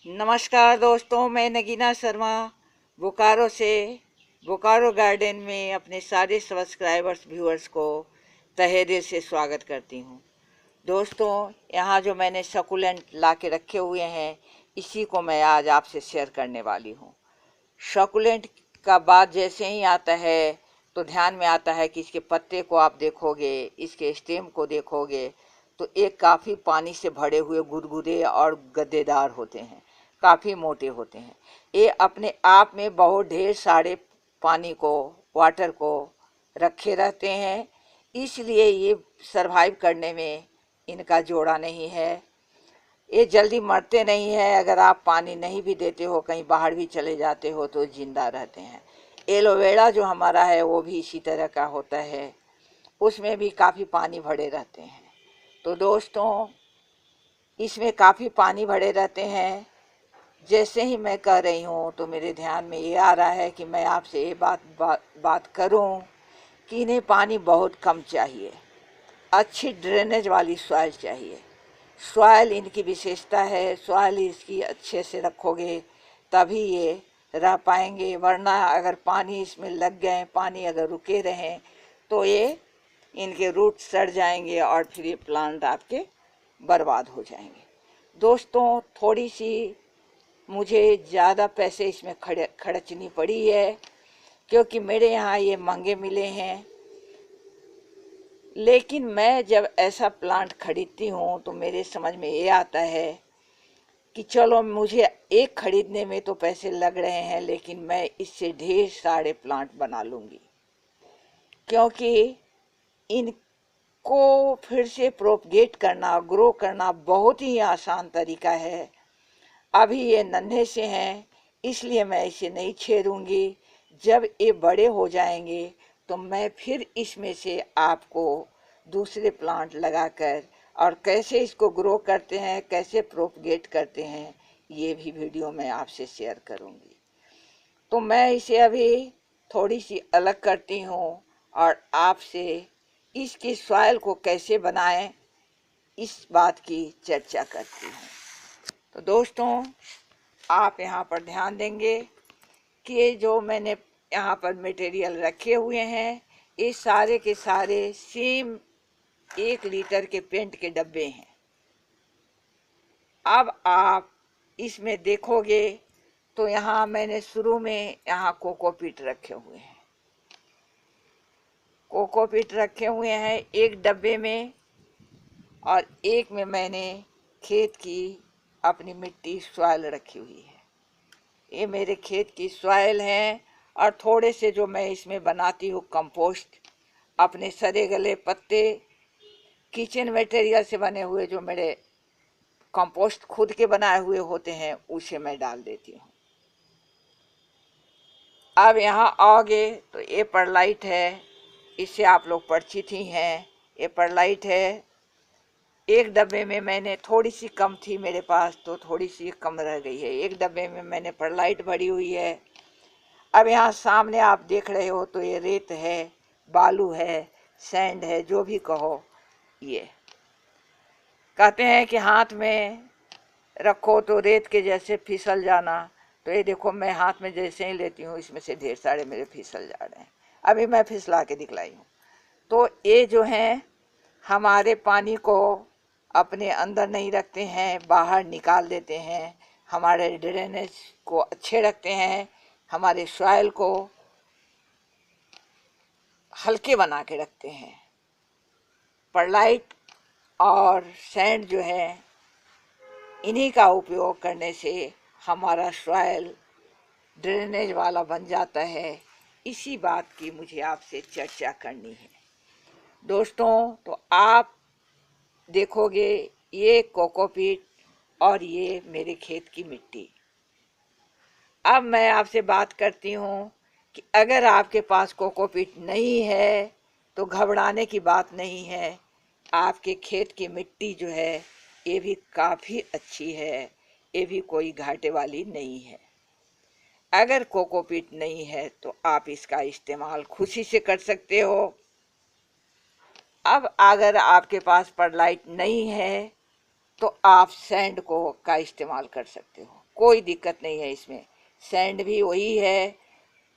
नमस्कार दोस्तों, मैं नगीना शर्मा बोकारो से बोकारो गार्डन में अपने सारे सब्सक्राइबर्स व्यूअर्स को तहे दिल से स्वागत करती हूँ। दोस्तों, यहाँ जो मैंने सकुलेंट ला के रखे हुए हैं, इसी को मैं आज आपसे शेयर करने वाली हूँ। सकुलेंट का बात जैसे ही आता है तो ध्यान में आता है कि इसके पत्ते को आप देखोगे, इसके स्टेम को देखोगे तो एक काफ़ी पानी से भरे हुए गुदगुदे और गद्देदार होते हैं, काफ़ी मोटे होते हैं। ये अपने आप में बहुत ढेर सारे पानी को, वाटर को रखे रहते हैं, इसलिए ये सरवाइव करने में इनका जोड़ा नहीं है। ये जल्दी मरते नहीं है। अगर आप पानी नहीं भी देते हो, कहीं बाहर भी चले जाते हो तो जिंदा रहते हैं। एलोवेरा जो हमारा है वो भी इसी तरह का होता है, उसमें भी काफ़ी पानी भरे रहते हैं। तो दोस्तों, इसमें काफ़ी पानी भरे रहते हैं। जैसे ही मैं कह रही हूँ तो मेरे ध्यान में ये आ रहा है कि मैं आपसे ये बात करूँ कि इन्हें पानी बहुत कम चाहिए। अच्छी ड्रेनेज वाली सॉइल चाहिए। सॉइल इनकी विशेषता है। सॉइल इसकी अच्छे से रखोगे तभी ये रह पाएंगे, वरना अगर पानी इसमें लग गए, पानी अगर रुके रहें तो ये इनके रूट सड़ जाएंगे और फिर ये प्लांट आपके बर्बाद हो जाएंगे। दोस्तों, थोड़ी सी मुझे ज़्यादा पैसे इसमें खर्चनी पड़ी है, क्योंकि मेरे यहाँ ये महंगे मिले हैं। लेकिन मैं जब ऐसा प्लांट खरीदती हूँ तो मेरे समझ में ये आता है कि चलो, मुझे एक खरीदने में तो पैसे लग रहे हैं, लेकिन मैं इससे ढेर सारे प्लांट बना लूँगी, क्योंकि इनको फिर से प्रोपगेट करना, ग्रो करना बहुत ही आसान तरीका है। अभी ये नन्हे से हैं, इसलिए मैं इसे नहीं छेड़ूंगी। जब ये बड़े हो जाएंगे तो मैं फिर इसमें से आपको दूसरे प्लांट लगाकर और कैसे इसको ग्रो करते हैं, कैसे प्रोपगेट करते हैं, ये भी वीडियो मैं आपसे शेयर करूंगी। तो मैं इसे अभी थोड़ी सी अलग करती हूँ और आपसे इसकी सॉइल को कैसे बनाएं इस बात की चर्चा करती हूँ। तो दोस्तों, आप यहाँ पर ध्यान देंगे कि ये जो मैंने यहाँ पर मटेरियल रखे हुए हैं, ये सारे के सारे सेम 1 लीटर के पेंट के डब्बे हैं। अब आप इसमें देखोगे तो यहाँ मैंने शुरू में यहाँ कोकोपीट रखे हुए हैं। कोकोपीट रखे हुए हैं एक डब्बे में, और एक में मैंने खेत की अपनी मिट्टी सॉइल रखी हुई है। ये मेरे खेत की सॉइल है। और थोड़े से जो मैं इसमें बनाती हूँ कंपोस्ट, अपने सड़े गले पत्ते, किचन मटेरियल से बने हुए जो मेरे कंपोस्ट खुद के बनाए हुए होते हैं, उसे मैं डाल देती हूँ। अब यहाँ आओगे तो ये परलाइट है, इससे आप लोग परिचित ही हैं। ये परलाइट है। एक डब्बे में मैंने, थोड़ी सी कम थी मेरे पास तो थोड़ी सी कम रह गई है, एक डब्बे में मैंने परलाइट भरी हुई है। अब यहाँ सामने आप देख रहे हो तो ये रेत है, बालू है, सैंड है, जो भी कहो। ये कहते हैं कि हाथ में रखो तो रेत के जैसे फिसल जाना, तो ये देखो, मैं हाथ में जैसे ही लेती हूँ इसमें से ढेर सारे मेरे फिसल जा रहे हैं। अभी मैं फिसला के दिखलाई हूँ। तो ये जो हैं, हमारे पानी को अपने अंदर नहीं रखते हैं, बाहर निकाल देते हैं, हमारे ड्रेनेज को अच्छे रखते हैं, हमारे सॉइल को हल्के बना के रखते हैं। परलाइट और सैंड जो है, इन्हीं का उपयोग करने से हमारा सॉइल ड्रेनेज वाला बन जाता है। इसी बात की मुझे आपसे चर्चा करनी है। दोस्तों, तो आप देखोगे ये कोकोपीट और ये मेरे खेत की मिट्टी। अब मैं आपसे बात करती हूँ कि अगर आपके पास कोकोपीट नहीं है तो घबराने की बात नहीं है। आपके खेत की मिट्टी जो है, ये भी काफ़ी अच्छी है, ये भी कोई घाटे वाली नहीं है। अगर कोकोपीट नहीं है तो आप इसका इस्तेमाल खुशी से कर सकते हो। अब अगर आपके पास परलाइट नहीं है तो आप सैंड का इस्तेमाल कर सकते हो। कोई दिक्कत नहीं है इसमें। सैंड भी वही है,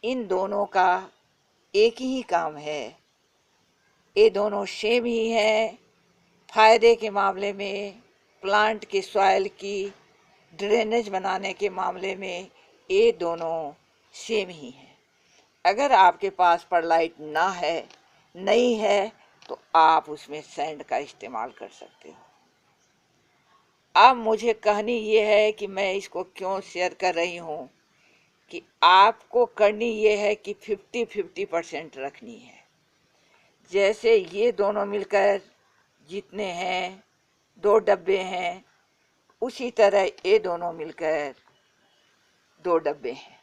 इन दोनों का एक ही काम है, ये दोनों सेम ही है। फायदे के मामले में, प्लांट की सॉइल की ड्रेनेज बनाने के मामले में ये दोनों सेम ही हैं। अगर आपके पास परलाइट ना है, नहीं है, तो आप उसमें सैंड का इस्तेमाल कर सकते हो। अब मुझे कहनी ये है कि मैं इसको क्यों शेयर कर रही हूँ कि आपको करनी ये है कि 50-50% रखनी है। जैसे ये दोनों मिलकर जितने हैं 2 डब्बे हैं, उसी तरह ये दोनों मिलकर 2 डब्बे हैं,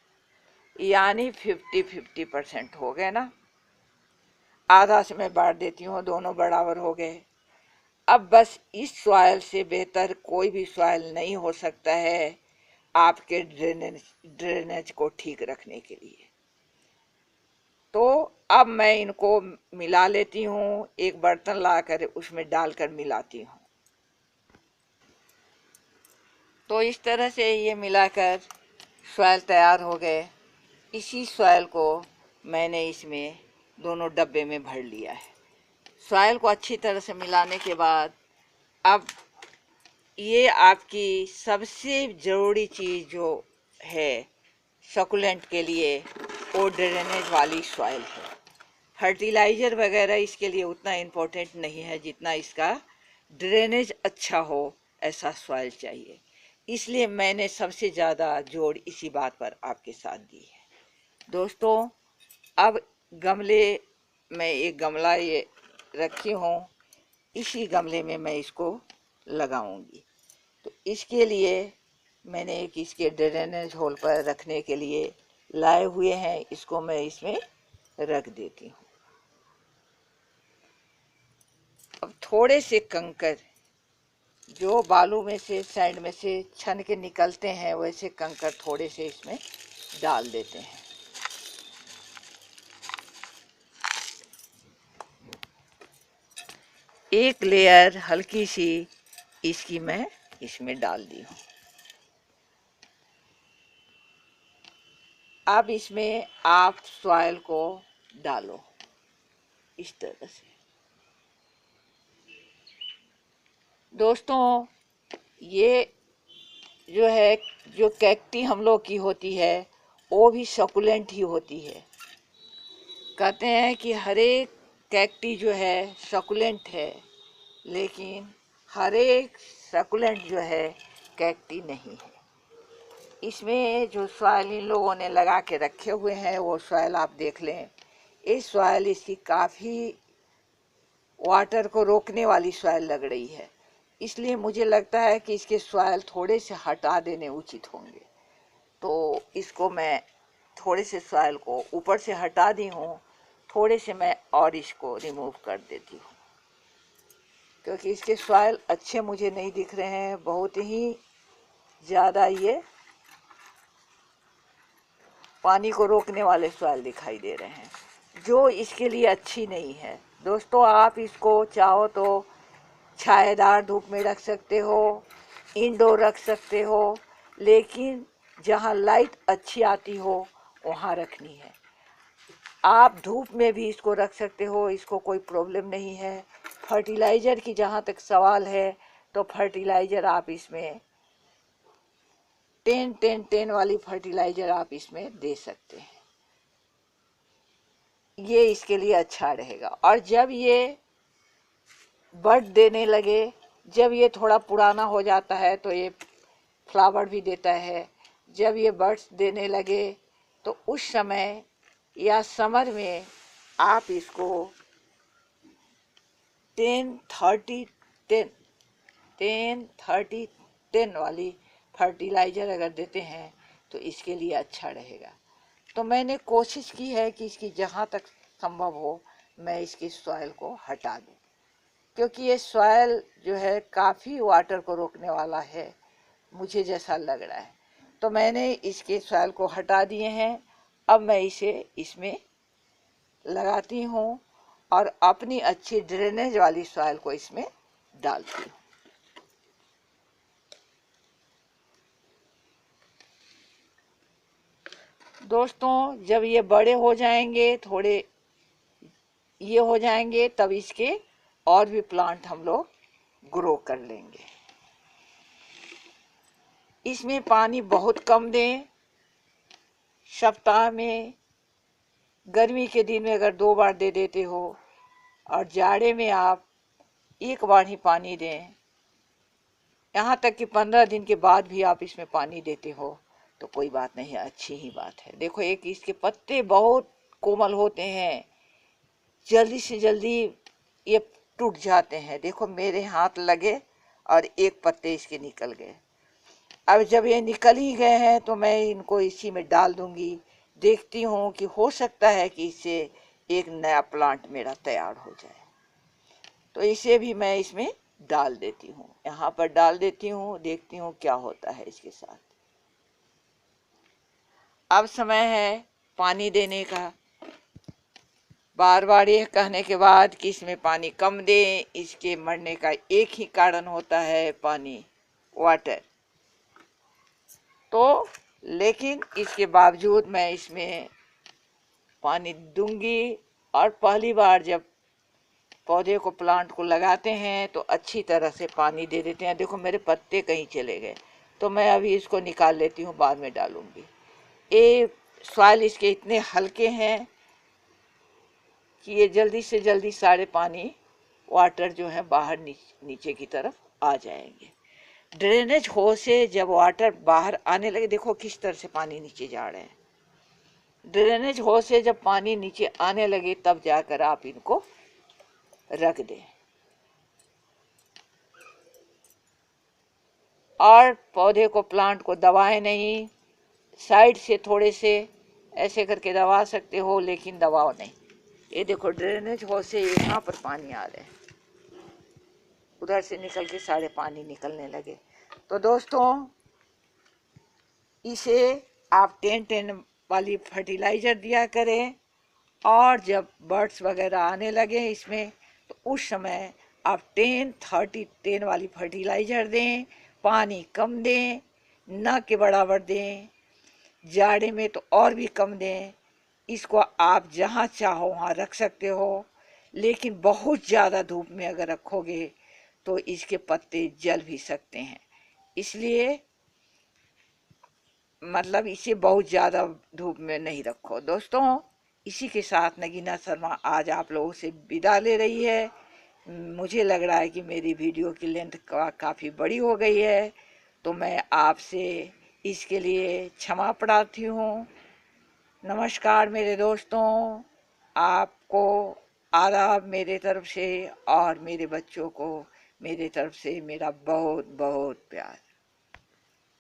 यानी 50-50% हो गए ना। आधा से मैं बांट देती हूँ, दोनों बराबर हो गए। अब बस इस सॉइल से बेहतर कोई भी सॉइल नहीं हो सकता है आपके ड्रेनेज को ठीक रखने के लिए। तो अब मैं इनको मिला लेती हूँ, एक बर्तन लाकर उसमें डालकर मिलाती हूँ। तो इस तरह से ये मिलाकर सॉइल तैयार हो गए। इसी सॉइल को मैंने इसमें दोनों डब्बे में भर लिया है। सॉइल को अच्छी तरह से मिलाने के बाद अब ये आपकी सबसे ज़रूरी चीज़ जो है सकुलेंट के लिए, वो ड्रेनेज वाली सॉइल है। फर्टिलाइज़र वगैरह इसके लिए उतना इम्पोर्टेंट नहीं है जितना इसका ड्रेनेज अच्छा हो ऐसा सॉइल चाहिए। इसलिए मैंने सबसे ज़्यादा जोर इसी बात पर आपके साथ दी है। दोस्तों, अब गमले में एक गमला ये रखी हूँ, इसी गमले में मैं इसको लगाऊंगी। तो इसके लिए मैंने एक इसके ड्रेनेज होल पर रखने के लिए लाए हुए हैं, इसको मैं इसमें रख देती हूँ। अब थोड़े से कंकर जो बालू में से, सैंड में से छन के निकलते हैं, वैसे कंकर थोड़े से इसमें डाल देते हैं। एक लेयर हल्की सी इसकी मैं इसमें डाल दी हूँ। अब इसमें आप सॉइल को डालो इस तरह से। दोस्तों, ये जो है, जो कैक्टी हम लोग की होती है, वो भी सकुलेंट ही होती है। कहते हैं कि हर एक कैक्टी जो है सकुलेंट है, लेकिन हर एक सकुलेंट जो है कैक्टी नहीं है। इसमें जो सॉइल इन लोगों ने लगा के रखे हुए हैं, वो सॉइल आप देख लें। इस सॉइल इसकी काफ़ी वाटर को रोकने वाली सॉइल लग रही है, इसलिए मुझे लगता है कि इसके सॉइल थोड़े से हटा देने उचित होंगे। तो इसको मैं थोड़े से सॉइल को ऊपर से हटा दी हूँ, थोड़े से मैं और इसको रिमूव कर देती हूँ, क्योंकि इसके सॉइल अच्छे मुझे नहीं दिख रहे हैं। बहुत ही ज़्यादा ये पानी को रोकने वाले सॉइल दिखाई दे रहे हैं, जो इसके लिए अच्छी नहीं है। दोस्तों, आप इसको चाहो तो छायादार धूप में रख सकते हो, इंडोर रख सकते हो, लेकिन जहाँ लाइट अच्छी आती हो वहाँ रखनी है। आप धूप में भी इसको रख सकते हो, इसको कोई प्रॉब्लम नहीं है। फर्टिलाइज़र की जहाँ तक सवाल है, तो फर्टिलाइज़र आप इसमें 10-10-10 वाली फर्टिलाइज़र आप इसमें दे सकते हैं, ये इसके लिए अच्छा रहेगा। और जब ये बड देने लगे, जब ये थोड़ा पुराना हो जाता है तो ये फ्लावर भी देता है। जब ये बड्स देने लगे तो उस समय या समर में आप इसको 10-30-10 वाली फर्टिलाइज़र अगर देते हैं तो इसके लिए अच्छा रहेगा। तो मैंने कोशिश की है कि इसकी जहाँ तक संभव हो मैं इसकी सॉइल को हटा दूँ, क्योंकि ये सॉइल जो है काफ़ी वाटर को रोकने वाला है, मुझे जैसा लग रहा है। तो मैंने इसके सॉइल को हटा दिए हैं। अब मैं इसे इसमें लगाती हूँ और अपनी अच्छी ड्रेनेज वाली सॉइल को इसमें डालती हूँ। दोस्तों जब ये बड़े हो जाएंगे, थोड़े ये हो जाएंगे, तब इसके और भी प्लांट हम लोग ग्रो कर लेंगे। इसमें पानी बहुत कम दें। सप्ताह में गर्मी के दिन में अगर 2 बार दे देते हो और जाड़े में आप 1 बार ही पानी दें, यहाँ तक कि 15 दिन के बाद भी आप इसमें पानी देते हो तो कोई बात नहीं, अच्छी ही बात है। देखो एक इसके पत्ते बहुत कोमल होते हैं, जल्दी से जल्दी ये टूट जाते हैं। देखो मेरे हाथ लगे और एक पत्ते इसके निकल गए। अब जब ये निकल ही गए हैं तो मैं इनको इसी में डाल दूंगी। देखती हूँ कि हो सकता है कि इससे एक नया प्लांट मेरा तैयार हो जाए, तो इसे भी मैं इसमें डाल देती हूँ, यहाँ पर डाल देती हूँ। देखती हूँ क्या होता है इसके साथ। अब समय है पानी देने का। बार बार ये कहने के बाद कि इसमें पानी कम दें, इसके मरने का एक ही कारण होता है पानी, वाटर। तो लेकिन इसके बावजूद मैं इसमें पानी दूंगी। और पहली बार जब पौधे को, प्लांट को लगाते हैं तो अच्छी तरह से पानी दे देते हैं। देखो मेरे पत्ते कहीं चले गए, तो मैं अभी इसको निकाल लेती हूँ, बाद में डालूंगी। ये सॉइल इसके इतने हल्के हैं कि ये जल्दी से जल्दी सारे पानी, वाटर जो है बाहर नीचे की तरफ आ जाएंगे। ड्रेनेज हो से जब वाटर बाहर आने लगे, देखो किस तरह से पानी नीचे जा रहे हैं। ड्रेनेज हो से जब पानी नीचे आने लगे तब जाकर आप इनको रख दें। और पौधे को, प्लांट को दबाएं नहीं, साइड से थोड़े से ऐसे करके दबा सकते हो, लेकिन दबाओ नहीं। ये देखो ड्रेनेज हो से यहाँ पर पानी आ रहे हैं, उधर से निकल के सारे पानी निकलने लगे। तो दोस्तों इसे आप 10-10 वाली फर्टिलाइज़र दिया करें, और जब बर्ड्स वगैरह आने लगे इसमें तो उस समय आप 10-30-10 वाली फर्टिलाइज़र दें। पानी कम दें, न के बराबर दें। जाड़े में तो और भी कम दें। इसको आप जहाँ चाहो वहाँ रख सकते हो, लेकिन बहुत ज़्यादा धूप में अगर रखोगे तो इसके पत्ते जल भी सकते हैं। इसलिए मतलब इसे बहुत ज़्यादा धूप में नहीं रखो। दोस्तों इसी के साथ नगीना शर्मा आज आप लोगों से विदा ले रही है। मुझे लग रहा है कि मेरी वीडियो की लेंथ काफ़ी बड़ी हो गई है, तो मैं आपसे इसके लिए क्षमा प्रार्थी हूँ। नमस्कार मेरे दोस्तों, आपको आदाब मेरे तरफ से, और मेरे बच्चों को मेरे तरफ से मेरा बहुत बहुत प्यार।